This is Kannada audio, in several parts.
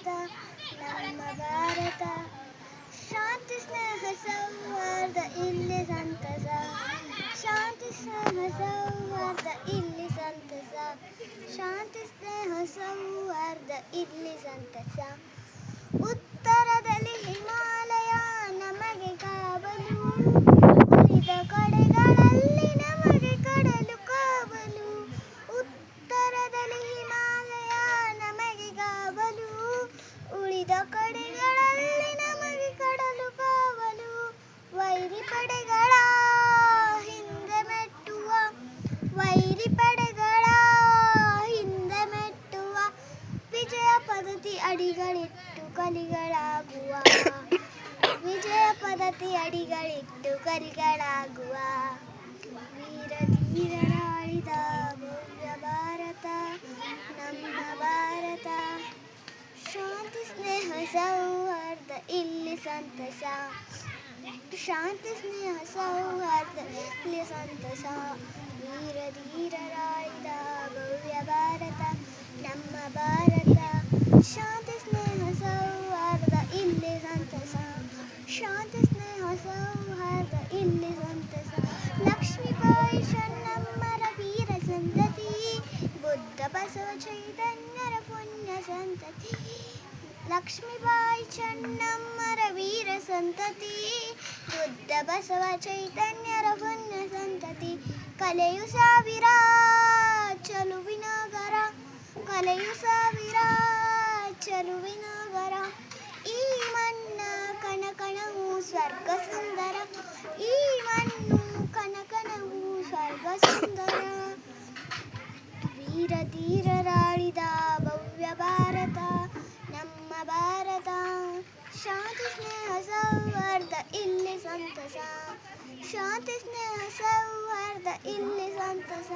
ಭಾರತ ನಮ್ಮ ಭಾರತ. ಶಾಂತಿ ಸ್ನೇಹ ಸೌಹಾರ್ದ ಇಲ್ಲಿ ಸಂತಸ, ಶಾಂತಿ ಸ್ನೇಹ ಸೌಹಾರ್ದ ಇಲ್ಲಿ ಸಂತಸ, ಶಾಂತಿ ಸ್ನೇಹ ಸೌಹಾರ್ದ ಇಲ್ಲಿ ಸಂತಸ. ಉತ್ತರದಲ್ಲಿ ಹಿಮಾಲಯ ನಮಗೆ ಕಾವಲು, ಉಳಿದ ಕಡೆಗಳಲ್ಲಿ ನಮಗೆ ಕಡಲು ಕಾವಲು. ಉತ್ತರದಲ್ಲಿ ಹಿಮಾಲಯ ನಮಗೆ ಕಾವಲು, ಉಳಿದ ಕಡೆಗಳಲ್ಲಿ ನಮಗೆ ಕಡಲು ಕಾವಲು. ವೈರಿ ಪಡೆಗಳ ಹಿಂದೆ ಮೆಟ್ಟುವ, ವೈರಿ ಪಡೆಗಳ ಹಿಂದೆ ಮೆಟ್ಟುವ, ವಿಜಯ ಪದ್ಧತಿ ಅಡಿಗಳಿಟ್ಟು ಕಲಿಗಳಾಗುವ, ವಿಜಯ ಪದ್ಧತಿ ಅಡಿಗಳಿಟ್ಟು ಕಲಿಗಳಾಗುವ. ವೀರ ಧೀರರಾಳಿದ ಭವ್ಯ ಭಾರತ ನಮ್ಮ ಭಾರತ. ಶಾಂತಿ ಸ್ನೇಹ ಸೌಹಾರ್ದ ಇಲ್ಲಿ ಸಂತಸ, ಶಾಂತಿ ಸ್ನೇಹ ಸೌಹಾರ್ದ ಇಲ್ಲಿ ಸಂತಸ. ವೀರ ಧೀರರಾಳಿದ ಭವ್ಯ ಭಾರತ ನಮ್ಮ ಭಾರತ. ಶಾಂತಿ ಸ್ನೇಹ ಸೌಹಾರ್ದ ಇಲ್ಲಿ ಸಂತಸ, ಶಾಂತಿ ಸ್ನೇಹ ಸೌಹಾರ್ದ ಇಲ್ಲಿ ಸಂತಸ. ಲಕ್ಷ್ಮೀಬಾಯಿ ಚೆನ್ನಮ್ಮರ ವೀರ ಸಂತತಿ, ಬುದ್ಧ ಬಸವ ಚೈತನ್ಯರ ಪುಣ್ಯ ಸಂತತಿ. ಲಕ್ಷ್ಮೀಬಾಯಿ ಚೆನ್ನಮ್ಮರ ವೀರ ಸಂತತಿ, ಬುದ್ಧ ಬಸವ ಚೈತನ್ಯರ ಪುಣ್ಯ ಸಂತತಿ. ಕಲೆಯು ಸಾವಿರ ಚಲುವಿನ ಗರ, ಕಲೆಯು ಸಾವಿರ ಚಲುವಿನ ಗರ. ಈ ಮಣ್ಣ ಕಣಕಣವು ಸ್ವರ್ಗ ಸುಂದರ, ಈ ಮಣ್ಣು ಕಣಕಣವು ಸ್ವರ್ಗ ಸುಂದರ. ವೀರ ಧೀರರಾಳಿದ ಭವ್ಯ ಭಾರತ ನಮ್ಮ ಭಾರತ. ಶಾಂತಿ ಸ್ನೇಹ ಸೌಹಾರ್ದ ಇಲ್ಲಿ ಸಂತಸ, ಶಾಂತಿ ಸ್ನೇಹ ಸೌಹಾರ್ದ ಇಲ್ಲಿ ಸಂತಸ.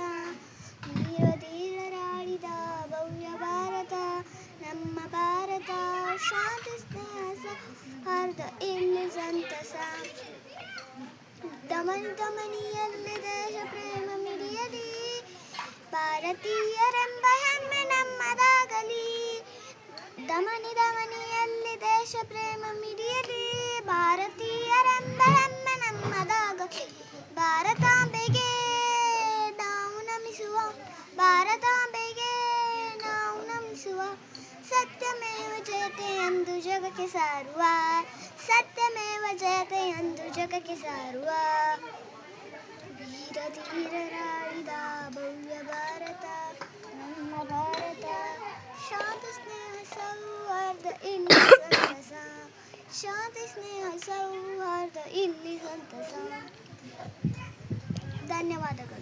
ವೀರ ಧೀರರಾಳಿದ ಭವ್ಯ ಭಾರತ ನಮ್ಮ ಭಾರತ. ಶಾಂತಿ ಸ್ನೇಹ ಸೌಹಾರ್ದ ಇಲ್ಲಿ ಸಂತಸ. ಧಮನಿ ಧಮನಿಯಲ್ಲಿ ದೇಶ ಪ್ರೇಮ ಮಿಡಿಯಲಿ, ಭಾರತೀಯರೆಂಬ ಹೆಮ್ಮೆ ನಮ್ಮದಾಗಲಿ. ಧಮನಿ ಧಮನಿಯಲ್ಲಿ ದೇಶ ಪ್ರೇಮ ಮಿಡಿಯಲಿ, ಭಾರತೀಯರೆಂಬ ಹೆಮ್ಮೆ ನಮ್ಮದಾಗಲಿ. ಭಾರತಾಂಬೆಗೆ ನಾವು ನಮಿಸುವ, ಭಾರತಾಂಬೆಗೆ ನಾವು ನಮಿಸುವ. ಸತ್ಯಮೇವ ಜಯತೆ ಎಂದು ಜಗಕ್ಕೆ ಸಾರುವ, ಸತ್ಯಮೇವ ಜಯತೆ ಎಂದು ಜಗಕ್ಕೆ ಸಾರುವ. ವೀರ ಧೀರರಾಳಿದ ಭವ್ಯ ಭಾರತ ನಮ್ಮ ಭಾರತ. ಶಾಂತಿ ಸ್ನೇಹ ಸೌಹಾರ್ದ ಇಲ್ಲಿ ಸಂತಸ, ಶಾಂತಿ ಸ್ನೇಹ ಸೌಹಾರ್ದ ಇಲ್ಲಿ ಸಂತಸ. ಧನ್ಯವಾದಗಳು.